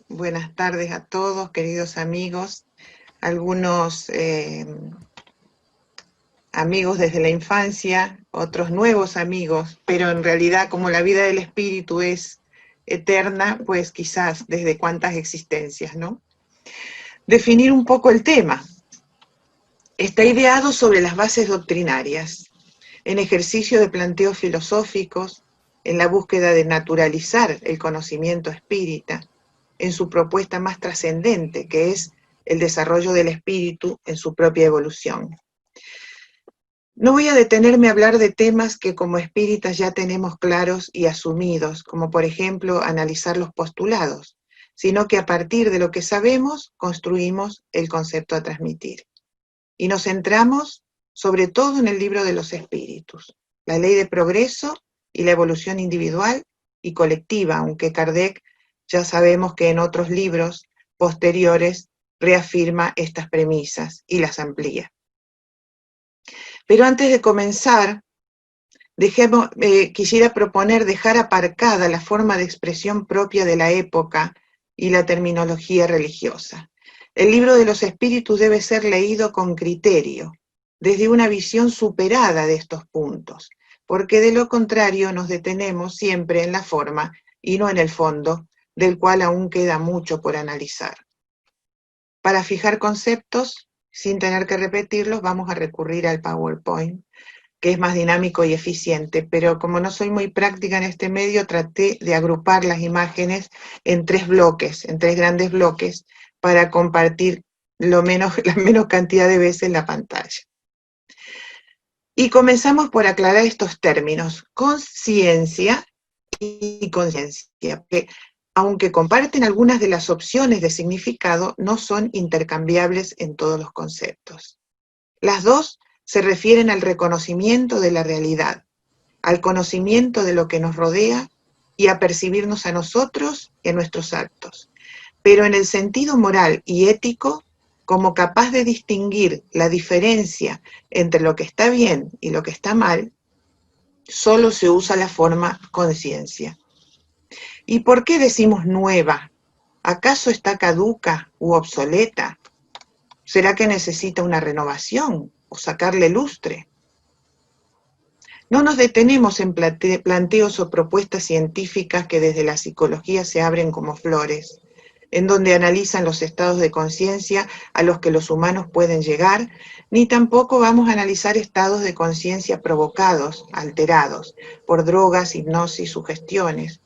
Buenas tardes a todos, queridos amigos, algunos amigos desde la infancia, otros nuevos amigos, pero en realidad como la vida del espíritu es eterna, pues quizás desde cuántas existencias, ¿no? Definir un poco el tema. Está ideado sobre las bases doctrinarias, en ejercicio de planteos filosóficos, en la búsqueda de naturalizar el conocimiento espírita, en su propuesta más trascendente, que es el desarrollo del espíritu en su propia evolución. No voy a detenerme a hablar de temas que como espíritas ya tenemos claros y asumidos, como por ejemplo analizar los postulados, sino que a partir de lo que sabemos construimos el concepto a transmitir. Y nos centramos sobre todo en el libro de los espíritus, la ley de progreso y la evolución individual y colectiva, aunque Kardec ya sabemos que en otros libros posteriores reafirma estas premisas y las amplía. Pero antes de comenzar, quisiera proponer dejar aparcada la forma de expresión propia de la época y la terminología religiosa. El libro de los espíritus debe ser leído con criterio, desde una visión superada de estos puntos, porque de lo contrario nos detenemos siempre en la forma y no en el fondo, del cual aún queda mucho por analizar. Para fijar conceptos, sin tener que repetirlos, vamos a recurrir al PowerPoint, que es más dinámico y eficiente, pero como no soy muy práctica en este medio, traté de agrupar las imágenes en tres grandes bloques, para compartir la menos cantidad de veces la pantalla. Y comenzamos por aclarar estos términos, conciencia y conciencia, que aunque comparten algunas de las opciones de significado, no son intercambiables en todos los conceptos. Las dos se refieren al reconocimiento de la realidad, al conocimiento de lo que nos rodea y a percibirnos a nosotros en nuestros actos, pero en el sentido moral y ético, como capaz de distinguir la diferencia entre lo que está bien y lo que está mal, solo se usa la forma conciencia. ¿Y por qué decimos nueva? ¿Acaso está caduca u obsoleta? ¿Será que necesita una renovación o sacarle lustre? No nos detenemos en planteos o propuestas científicas que desde la psicología se abren como flores, en donde analizan los estados de conciencia a los que los humanos pueden llegar, ni tampoco vamos a analizar estados de conciencia provocados, alterados, por drogas, hipnosis, sugestiones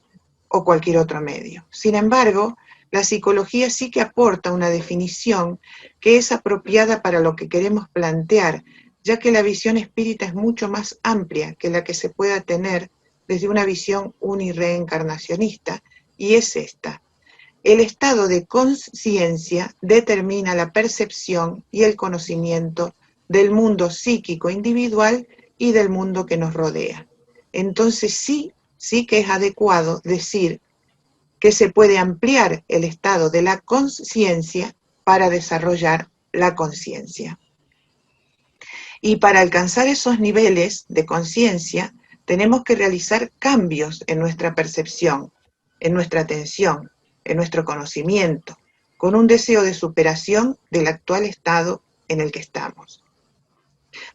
o cualquier otro medio. Sin embargo, la psicología sí que aporta una definición que es apropiada para lo que queremos plantear, ya que la visión espírita es mucho más amplia que la que se pueda tener desde una visión unireencarnacionista, y es esta. El estado de conciencia determina la percepción y el conocimiento del mundo psíquico individual y del mundo que nos rodea. Entonces sí que es adecuado decir que se puede ampliar el estado de la conciencia para desarrollar la conciencia. Y para alcanzar esos niveles de conciencia, tenemos que realizar cambios en nuestra percepción, en nuestra atención, en nuestro conocimiento, con un deseo de superación del actual estado en el que estamos.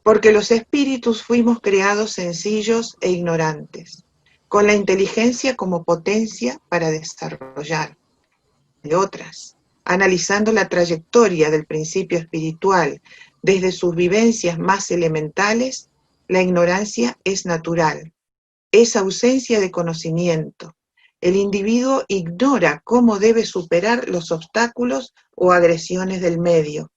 Porque los espíritus fuimos creados sencillos e ignorantes, con la inteligencia como potencia para desarrollar, de otras, analizando la trayectoria del principio espiritual desde sus vivencias más elementales, la ignorancia es natural, es ausencia de conocimiento. El individuo ignora cómo debe superar los obstáculos o agresiones del medio.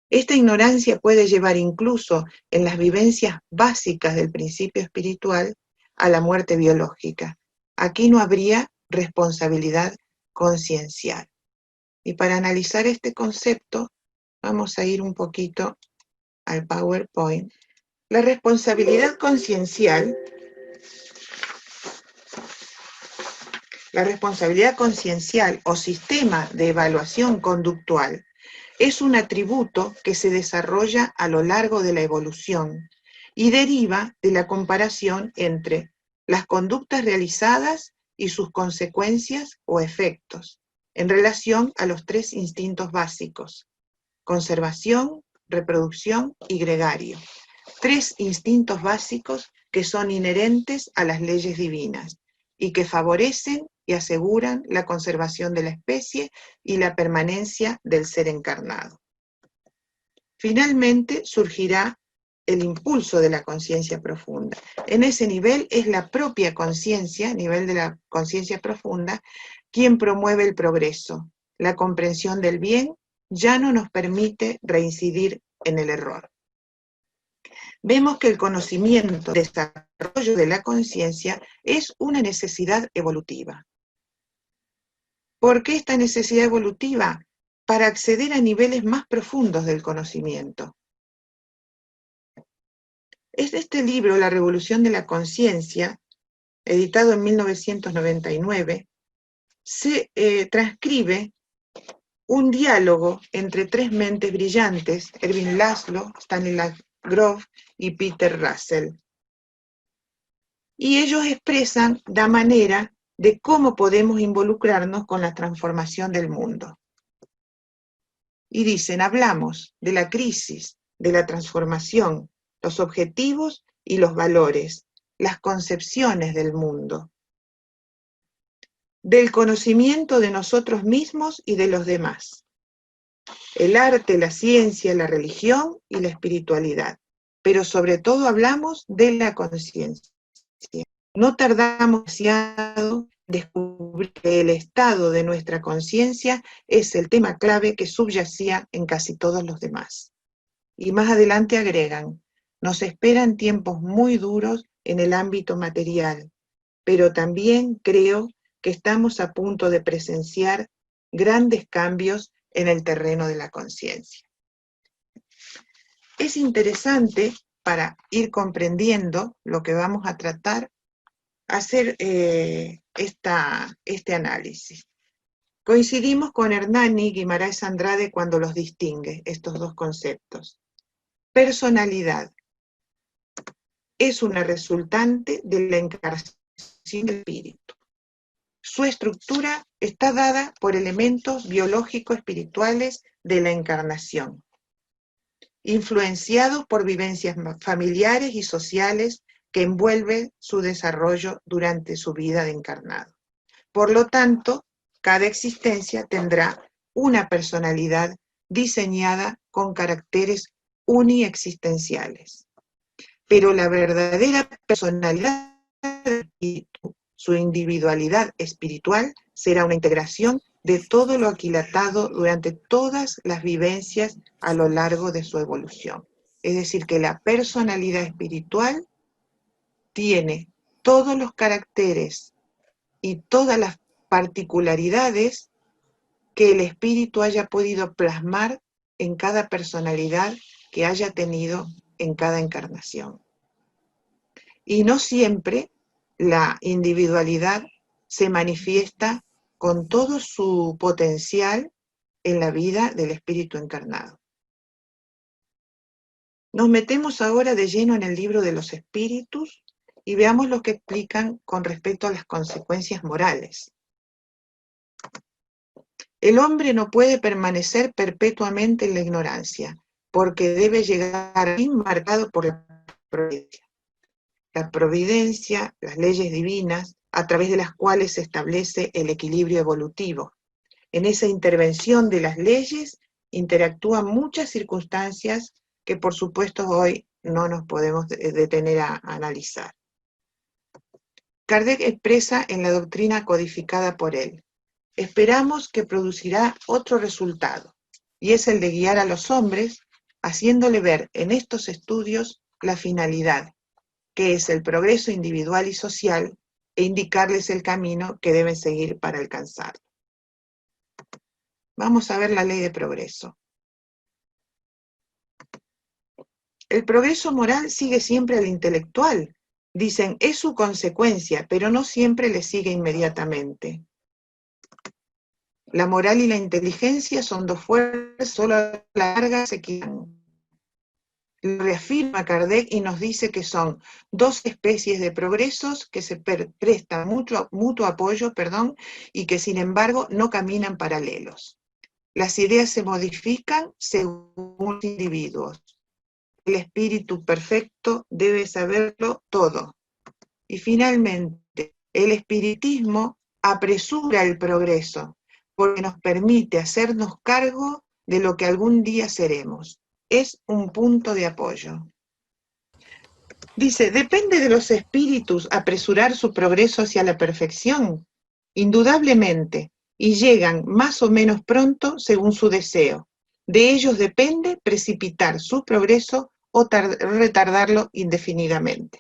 Esta ignorancia puede llevar incluso en las vivencias básicas del principio espiritual a la muerte biológica. Aquí no habría responsabilidad conciencial. Y para analizar este concepto, vamos a ir un poquito al PowerPoint. La responsabilidad conciencial o sistema de evaluación conductual es un atributo que se desarrolla a lo largo de la evolución y deriva de la comparación entre las conductas realizadas y sus consecuencias o efectos, en relación a los 3 instintos básicos: conservación, reproducción y gregario. 3 instintos básicos que son inherentes a las leyes divinas y que favorecen y aseguran la conservación de la especie y la permanencia del ser encarnado. Finalmente surgirá el impulso de la conciencia profunda. En ese nivel es la propia conciencia, nivel de la conciencia profunda, quien promueve el progreso. La comprensión del bien ya no nos permite reincidir en el error. Vemos que el conocimiento, el desarrollo de la conciencia es una necesidad evolutiva. ¿Por qué esta necesidad evolutiva? Para acceder a niveles más profundos del conocimiento. Es este libro, La Revolución de la Conciencia, editado en 1999, se transcribe un diálogo entre 3 mentes brillantes, Erwin Laszlo, Stanislav Grof y Peter Russell. Y ellos expresan la manera de cómo podemos involucrarnos con la transformación del mundo. Y dicen, hablamos de la crisis, de la transformación, los objetivos y los valores, las concepciones del mundo, del conocimiento de nosotros mismos y de los demás, el arte, la ciencia, la religión y la espiritualidad, pero sobre todo hablamos de la conciencia. No tardamos demasiado en descubrir que el estado de nuestra conciencia es el tema clave que subyacía en casi todos los demás. Y más adelante agregan, nos esperan tiempos muy duros en el ámbito material, pero también creo que estamos a punto de presenciar grandes cambios en el terreno de la conciencia. Es interesante, para ir comprendiendo lo que vamos a tratar, hacer este análisis. Coincidimos con Hernani y Guimarães Andrade cuando los distingue, estos 2 conceptos. Personalidad es una resultante de la encarnación del espíritu. Su estructura está dada por elementos biológico-espirituales de la encarnación, influenciados por vivencias familiares y sociales que envuelven su desarrollo durante su vida de encarnado. Por lo tanto, cada existencia tendrá una personalidad diseñada con caracteres uniexistenciales. Pero la verdadera personalidad del espíritu, su individualidad espiritual, será una integración de todo lo aquilatado durante todas las vivencias a lo largo de su evolución. Es decir, que la personalidad espiritual tiene todos los caracteres y todas las particularidades que el espíritu haya podido plasmar en cada personalidad que haya tenido en cada encarnación. Y no siempre la individualidad se manifiesta con todo su potencial en la vida del espíritu encarnado. Nos metemos ahora de lleno en el libro de los espíritus y veamos lo que explican con respecto a las consecuencias morales. El hombre no puede permanecer perpetuamente en la ignorancia, porque debe llegar marcado por la providencia. La providencia, las leyes divinas, a través de las cuales se establece el equilibrio evolutivo. En esa intervención de las leyes interactúan muchas circunstancias que por supuesto hoy no nos podemos detener a analizar. Kardec expresa en la doctrina codificada por él: esperamos que producirá otro resultado, y es el de guiar a los hombres, haciéndole ver en estos estudios la finalidad, que es el progreso individual y social, e indicarles el camino que deben seguir para alcanzarlo. Vamos a ver la ley de progreso. El progreso moral sigue siempre al intelectual. Dicen, es su consecuencia, pero no siempre le sigue inmediatamente. La moral y la inteligencia son 2 fuerzas, solo a la larga se equiparan. Lo reafirma Kardec y nos dice que son dos especies de progresos que se prestan mutuo apoyo, y que sin embargo no caminan paralelos. Las ideas se modifican según los individuos. El espíritu perfecto debe saberlo todo. Y finalmente, el espiritismo apresura el progreso, porque nos permite hacernos cargo de lo que algún día seremos. Es un punto de apoyo. Dice, ¿depende de los espíritus apresurar su progreso hacia la perfección? Indudablemente, y llegan más o menos pronto según su deseo. De ellos depende precipitar su progreso o retardarlo indefinidamente.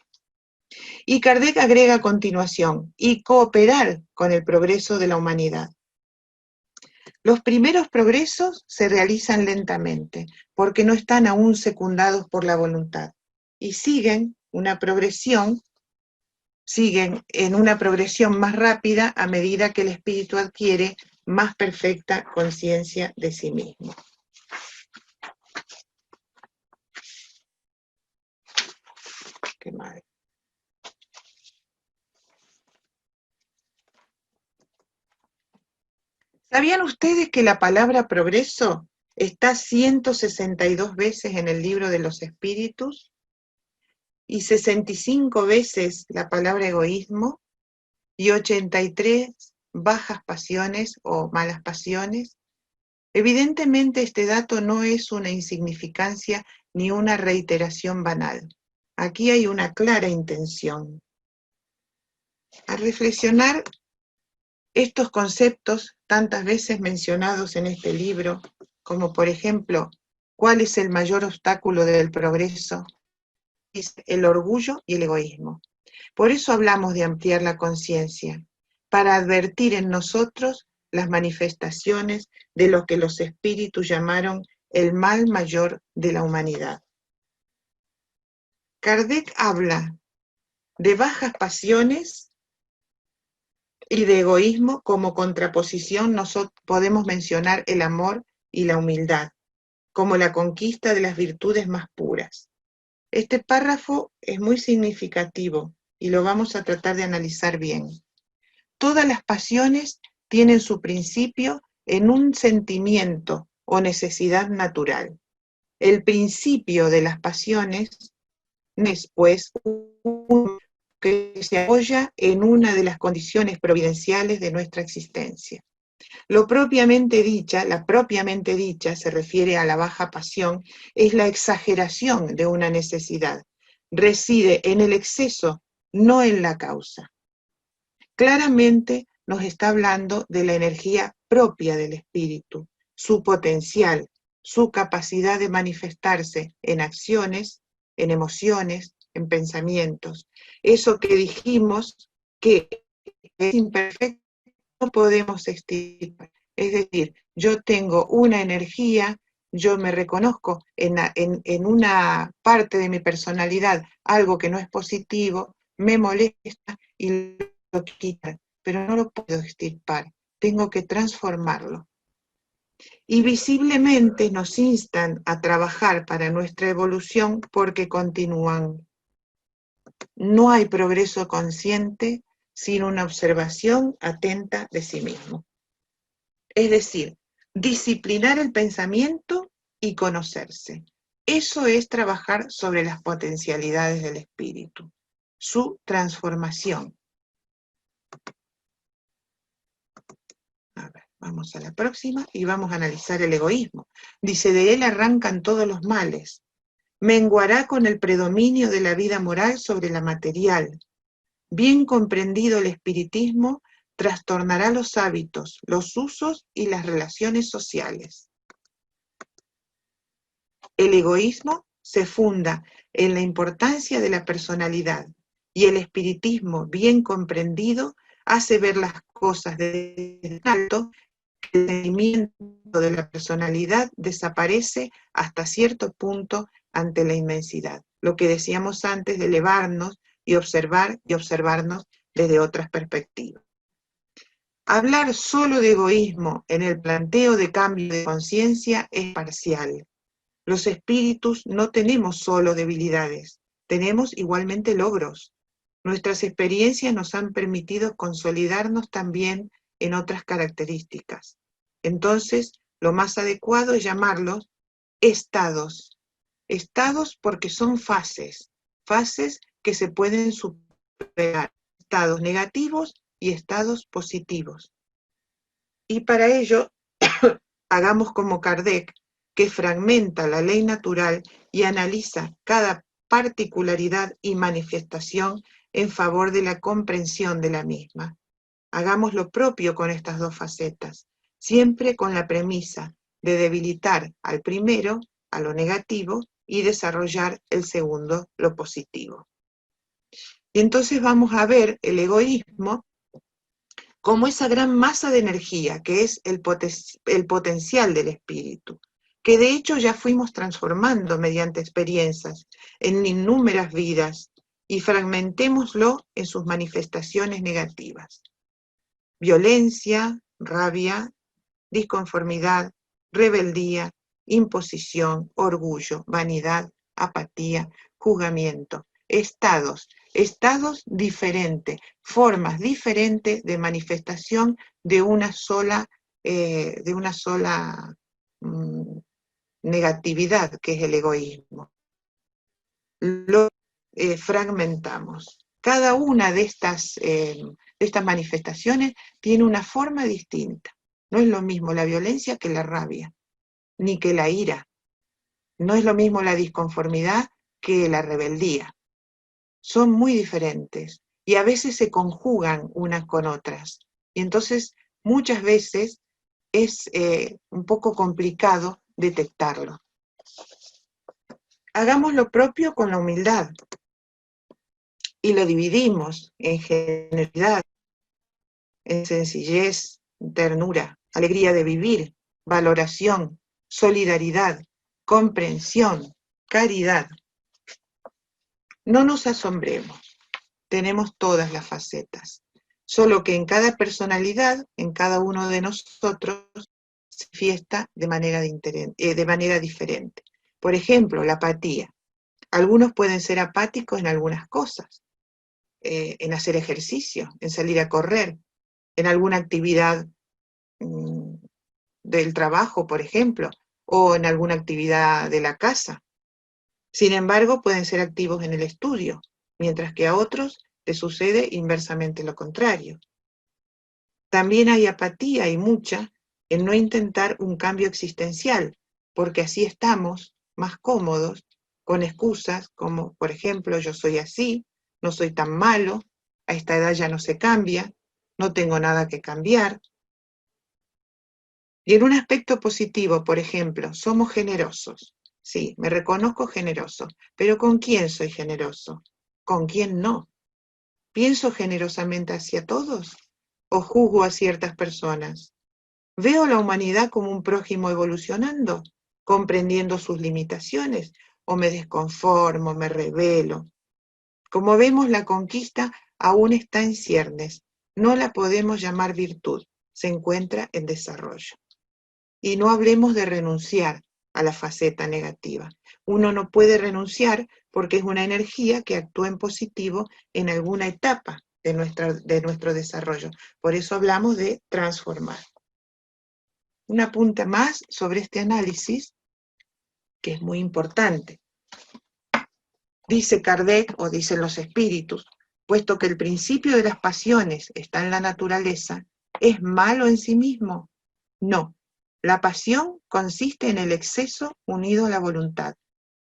Y Kardec agrega a continuación, y cooperar con el progreso de la humanidad. Los primeros progresos se realizan lentamente, porque no están aún secundados por la voluntad, y siguen en una progresión más rápida a medida que el espíritu adquiere más perfecta conciencia de sí mismo. Qué madre. ¿Sabían ustedes que la palabra progreso está 162 veces en el libro de los espíritus? Y 65 veces la palabra egoísmo, y 83 bajas pasiones o malas pasiones. Evidentemente este dato no es una insignificancia ni una reiteración banal. Aquí hay una clara intención. Al reflexionar estos conceptos tantas veces mencionados en este libro, como por ejemplo, ¿cuál es el mayor obstáculo del progreso? Es el orgullo y el egoísmo. Por eso hablamos de ampliar la conciencia, para advertir en nosotros las manifestaciones de lo que los espíritus llamaron el mal mayor de la humanidad. Kardec habla de bajas pasiones y de egoísmo. Como contraposición nosotros podemos mencionar el amor y la humildad, como la conquista de las virtudes más puras. Este párrafo es muy significativo y lo vamos a tratar de analizar bien. Todas las pasiones tienen su principio en un sentimiento o necesidad natural. El principio de las pasiones es, pues, que se apoya en una de las condiciones providenciales de nuestra existencia. La propiamente dicha se refiere a la baja pasión, es la exageración de una necesidad. Reside en el exceso, no en la causa. Claramente nos está hablando de la energía propia del espíritu, su potencial, su capacidad de manifestarse en acciones, en emociones, en pensamientos. Eso que dijimos que es imperfecto, no podemos extirpar. Es decir, yo tengo una energía, yo me reconozco en una parte de mi personalidad, algo que no es positivo, me molesta y lo quitar, pero no lo puedo extirpar, tengo que transformarlo. Y visiblemente nos instan a trabajar para nuestra evolución porque continúan. No hay progreso consciente sin una observación atenta de sí mismo. Es decir, disciplinar el pensamiento y conocerse. Eso es trabajar sobre las potencialidades del espíritu, su transformación. A ver, vamos a la próxima y vamos a analizar el egoísmo. Dice, de él arrancan todos los males. Menguará con el predominio de la vida moral sobre la material. Bien comprendido el espiritismo, trastornará los hábitos, los usos y las relaciones sociales. El egoísmo se funda en la importancia de la personalidad y el espiritismo, bien comprendido, hace ver las cosas desde alto. El sentimiento de la personalidad desaparece hasta cierto punto ante la inmensidad. Lo que decíamos antes de elevarnos y observarnos desde otras perspectivas. Hablar solo de egoísmo en el planteo de cambio de conciencia es parcial. Los espíritus no tenemos solo debilidades, tenemos igualmente logros. Nuestras experiencias nos han permitido consolidarnos también en otras características. Entonces, lo más adecuado es llamarlos estados. Estados porque son fases, fases que se pueden superar, estados negativos y estados positivos. Y para ello, hagamos como Kardec, que fragmenta la ley natural y analiza cada particularidad y manifestación en favor de la comprensión de la misma. Hagamos lo propio con estas dos facetas, siempre con la premisa de debilitar al primero, a lo negativo, y desarrollar el segundo, lo positivo. Y entonces vamos a ver el egoísmo como esa gran masa de energía que es el potencial del espíritu, que de hecho ya fuimos transformando mediante experiencias en innúmeras vidas, y fragmentémoslo en sus manifestaciones negativas. Violencia, rabia, disconformidad, rebeldía, imposición, orgullo, vanidad, apatía, juzgamiento, estados diferentes, formas diferentes de manifestación de una sola negatividad, que es el egoísmo. Lo fragmentamos. Cada una de estas manifestaciones tiene una forma distinta. No es lo mismo la violencia que la rabia, ni que la ira. No es lo mismo la disconformidad que la rebeldía. Son muy diferentes y a veces se conjugan unas con otras. Y entonces muchas veces es un poco complicado detectarlo. Hagamos lo propio con la humildad y lo dividimos en generosidad, en sencillez, ternura, alegría de vivir, valoración, solidaridad, comprensión, caridad. No nos asombremos, tenemos todas las facetas, solo que en cada personalidad, en cada uno de nosotros, se manifiesta de manera diferente. Por ejemplo, la apatía. Algunos pueden ser apáticos en algunas cosas, en hacer ejercicio, en salir a correr, en alguna actividad del trabajo, por ejemplo, o en alguna actividad de la casa. Sin embargo, pueden ser activos en el estudio, mientras que a otros les sucede inversamente lo contrario. También hay apatía, y mucha, en no intentar un cambio existencial, porque así estamos más cómodos, con excusas como, por ejemplo, yo soy así, no soy tan malo, a esta edad ya no se cambia, no tengo nada que cambiar. Y en un aspecto positivo, por ejemplo, somos generosos. Sí, me reconozco generoso, pero ¿con quién soy generoso? ¿Con quién no? ¿Pienso generosamente hacia todos o juzgo a ciertas personas? ¿Veo a la humanidad como un prójimo evolucionando, comprendiendo sus limitaciones, o me desconformo, me rebelo? Como vemos, la conquista aún está en ciernes, no la podemos llamar virtud, se encuentra en desarrollo. Y no hablemos de renunciar a la faceta negativa. Uno no puede renunciar porque es una energía que actúa en positivo en alguna etapa de nuestro desarrollo. Por eso hablamos de transformar. Una punta más sobre este análisis, que es muy importante. Dice Kardec, o dicen los espíritus, puesto que el principio de las pasiones está en la naturaleza, ¿es malo en sí mismo? No. La pasión consiste en el exceso unido a la voluntad,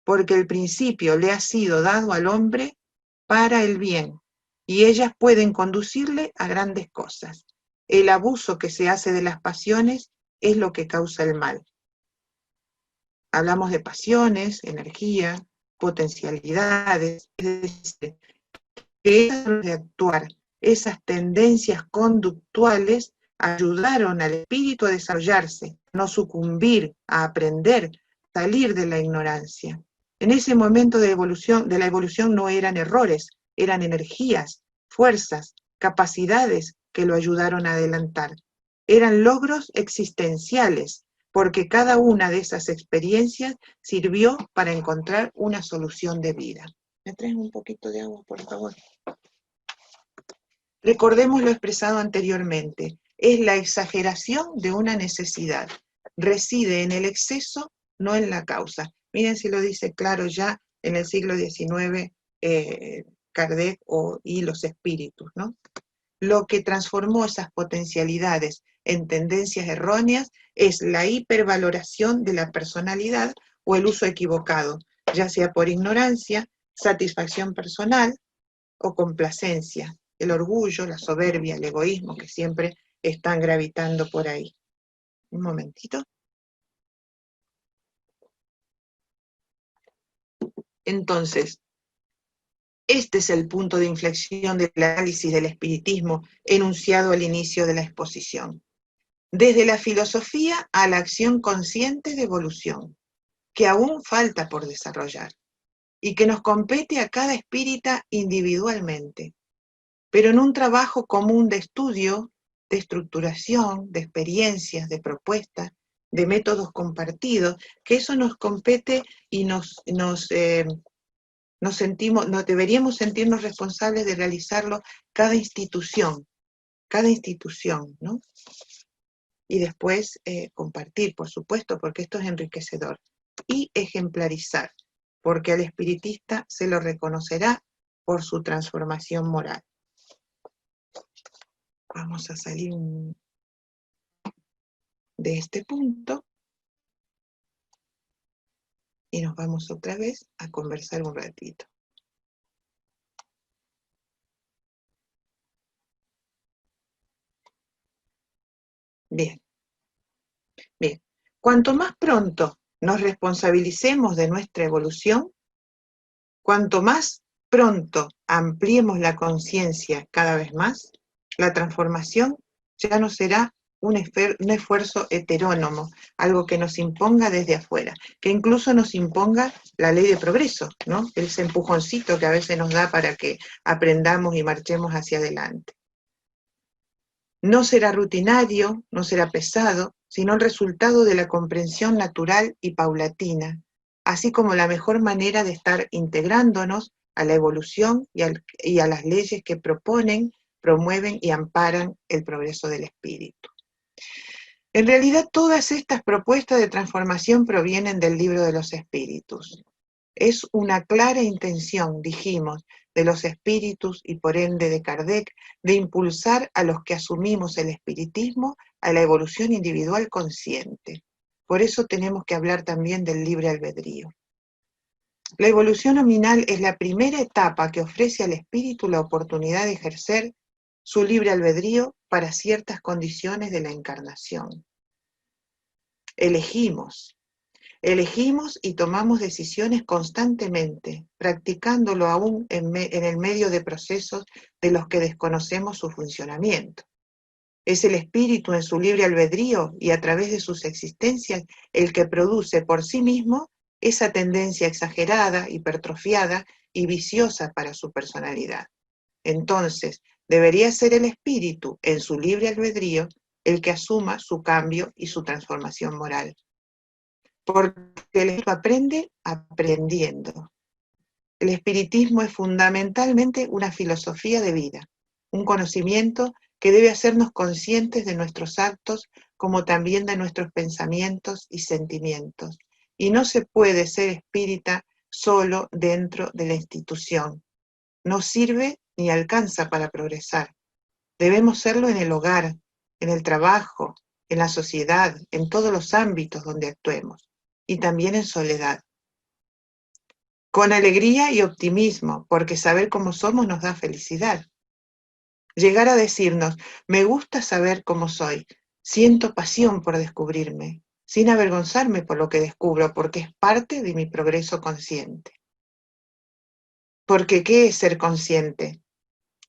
porque el principio le ha sido dado al hombre para el bien, y ellas pueden conducirle a grandes cosas. El abuso que se hace de las pasiones es lo que causa el mal. Hablamos de pasiones, energía, potencialidades, es decir, que esas de actuar, esas tendencias conductuales ayudaron al espíritu a desarrollarse, no sucumbir, a aprender, salir de la ignorancia. En ese momento de la evolución no eran errores, eran energías, fuerzas, capacidades que lo ayudaron a adelantar. Eran logros existenciales, porque cada una de esas experiencias sirvió para encontrar una solución de vida. ¿Me traes un poquito de agua, por favor? Recordemos lo expresado anteriormente, es la exageración de una necesidad, reside en el exceso, no en la causa. Miren si lo dice claro ya en el siglo XIX Kardec y los espíritus, ¿no? Lo que transformó esas potencialidades en tendencias erróneas es la hipervaloración de la personalidad o el uso equivocado, ya sea por ignorancia, satisfacción personal o complacencia, el orgullo, la soberbia, el egoísmo que siempre están gravitando por ahí. Un momentito. Entonces, este es el punto de inflexión del análisis del espiritismo enunciado al inicio de la exposición. Desde la filosofía a la acción consciente de evolución, que aún falta por desarrollar, y que nos compete a cada espírita individualmente, pero en un trabajo común de estudio, de estructuración, de experiencias, de propuestas, de métodos compartidos, que eso nos compete y deberíamos sentirnos responsables de realizarlo cada institución, ¿no? Y después compartir, por supuesto, porque esto es enriquecedor, y ejemplarizar, porque al espiritista se lo reconocerá por su transformación moral. Vamos a salir de este punto y nos vamos otra vez a conversar un ratito. Bien. Cuanto más pronto nos responsabilicemos de nuestra evolución, cuanto más pronto ampliemos la conciencia cada vez más, la transformación ya no será un esfuerzo heterónomo, algo que nos imponga desde afuera, que incluso nos imponga la ley de progreso, ¿no? Ese empujoncito que a veces nos da para que aprendamos y marchemos hacia adelante. No será rutinario, no será pesado, sino el resultado de la comprensión natural y paulatina, así como la mejor manera de estar integrándonos a la evolución y a las leyes que proponen, promueven y amparan el progreso del espíritu. En realidad, todas estas propuestas de transformación provienen del Libro de los Espíritus. Es una clara intención, dijimos, de los espíritus y por ende de Kardec, de impulsar a los que asumimos el espiritismo a la evolución individual consciente. Por eso tenemos que hablar también del libre albedrío. La evolución nominal es la primera etapa que ofrece al espíritu la oportunidad de ejercer su libre albedrío para ciertas condiciones de la encarnación. Elegimos y tomamos decisiones constantemente, practicándolo aún en el medio de procesos de los que desconocemos su funcionamiento. Es el espíritu en su libre albedrío y a través de sus existencias el que produce por sí mismo esa tendencia exagerada, hipertrofiada y viciosa para su personalidad. Entonces, debería ser el espíritu en su libre albedrío el que asuma su cambio y su transformación moral. Porque el espíritu aprende aprendiendo. El espiritismo es fundamentalmente una filosofía de vida, un conocimiento que debe hacernos conscientes de nuestros actos como también de nuestros pensamientos y sentimientos. Y no se puede ser espírita solo dentro de la institución. No sirve ni alcanza para progresar. Debemos serlo en el hogar, en el trabajo, en la sociedad, en todos los ámbitos donde actuemos, y también en soledad. Con alegría y optimismo, porque saber cómo somos nos da felicidad. Llegar a decirnos, me gusta saber cómo soy, siento pasión por descubrirme, sin avergonzarme por lo que descubro, porque es parte de mi progreso consciente. Porque ¿qué es ser consciente?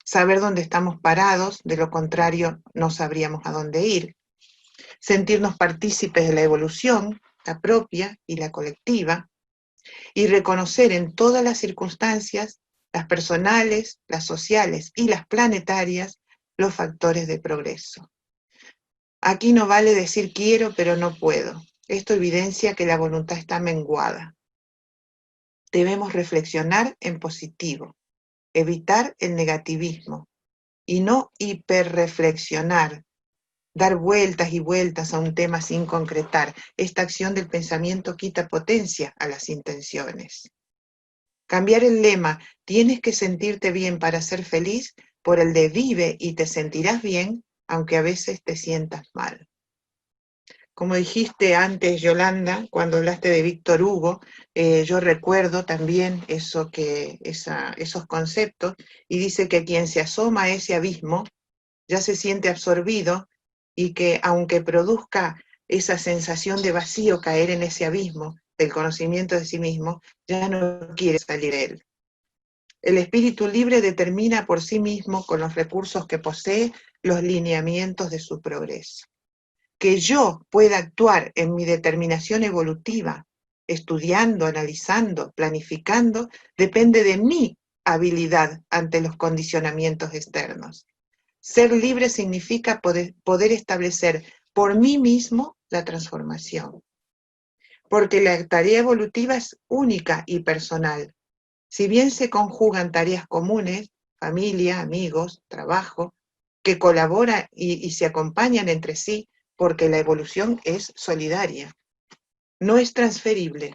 Saber dónde estamos parados, de lo contrario no sabríamos a dónde ir. Sentirnos partícipes de la evolución, la propia y la colectiva, y reconocer en todas las circunstancias, las personales, las sociales y las planetarias, los factores de progreso. Aquí no vale decir quiero pero no puedo. Esto evidencia que la voluntad está menguada. Debemos reflexionar en positivo, evitar el negativismo y no hiperreflexionar, dar vueltas y vueltas a un tema sin concretar. Esta acción del pensamiento quita potencia a las intenciones. Cambiar el lema "tienes que sentirte bien para ser feliz" por el de "vive y te sentirás bien, aunque a veces te sientas mal". Como dijiste antes, Yolanda, cuando hablaste de Víctor Hugo, yo recuerdo también esos conceptos, y dice que quien se asoma a ese abismo ya se siente absorbido, y que aunque produzca esa sensación de vacío caer en ese abismo del conocimiento de sí mismo, ya no quiere salir de él. El espíritu libre determina por sí mismo, con los recursos que posee, los lineamientos de su progreso. Que yo pueda actuar en mi determinación evolutiva, estudiando, analizando, planificando, depende de mi habilidad ante los condicionamientos externos. Ser libre significa poder establecer por mí mismo la transformación, porque la tarea evolutiva es única y personal. Si bien se conjugan tareas comunes, familia, amigos, trabajo, que colaboran y se acompañan entre sí, porque la evolución es solidaria, no es transferible.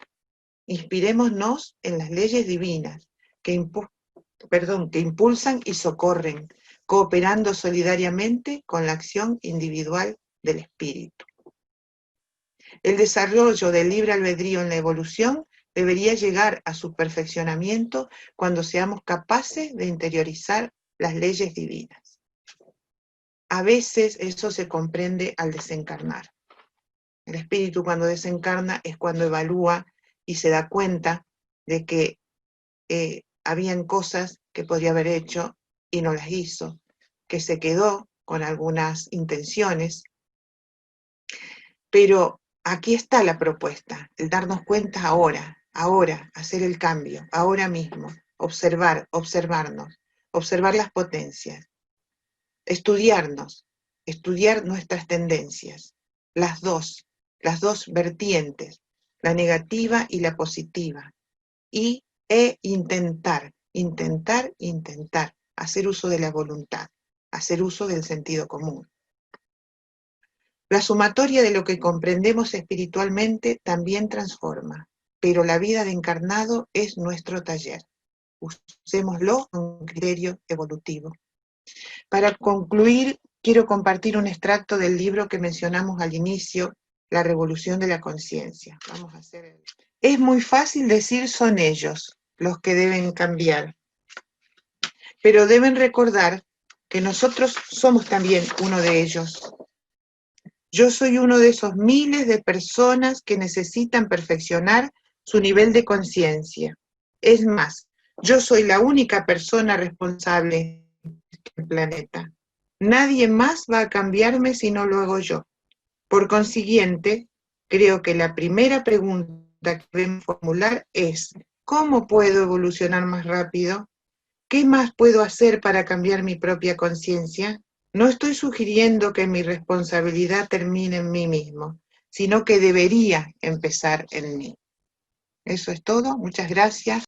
Inspirémonos en las leyes divinas que impulsan y socorren, cooperando solidariamente con la acción individual del espíritu. El desarrollo del libre albedrío en la evolución debería llegar a su perfeccionamiento cuando seamos capaces de interiorizar las leyes divinas. A veces eso se comprende al desencarnar. El espíritu, cuando desencarna, es cuando evalúa y se da cuenta de que habían cosas que podría haber hecho y no las hizo, que se quedó con algunas intenciones. Pero aquí está la propuesta, el darnos cuenta ahora, hacer el cambio, ahora mismo, observarnos, observar las potencias, estudiarnos, estudiar nuestras tendencias, las dos vertientes, la negativa y la positiva, e intentar hacer uso de la voluntad, hacer uso del sentido común. La sumatoria de lo que comprendemos espiritualmente también transforma, pero la vida de encarnado es nuestro taller. Usémoslo con un criterio evolutivo. Para concluir, quiero compartir un extracto del libro que mencionamos al inicio, La Revolución de la Conciencia. Es muy fácil decir son ellos los que deben cambiar, pero deben recordar que nosotros somos también uno de ellos. Yo soy uno de esos miles de personas que necesitan perfeccionar su nivel de conciencia. Es más, yo soy la única persona responsable en este planeta. Nadie más va a cambiarme si no lo hago yo. Por consiguiente, creo que la primera pregunta que debemos formular es: ¿cómo puedo evolucionar más rápido? ¿Qué más puedo hacer para cambiar mi propia conciencia? No estoy sugiriendo que mi responsabilidad termine en mí mismo, sino que debería empezar en mí. Eso es todo. Muchas gracias.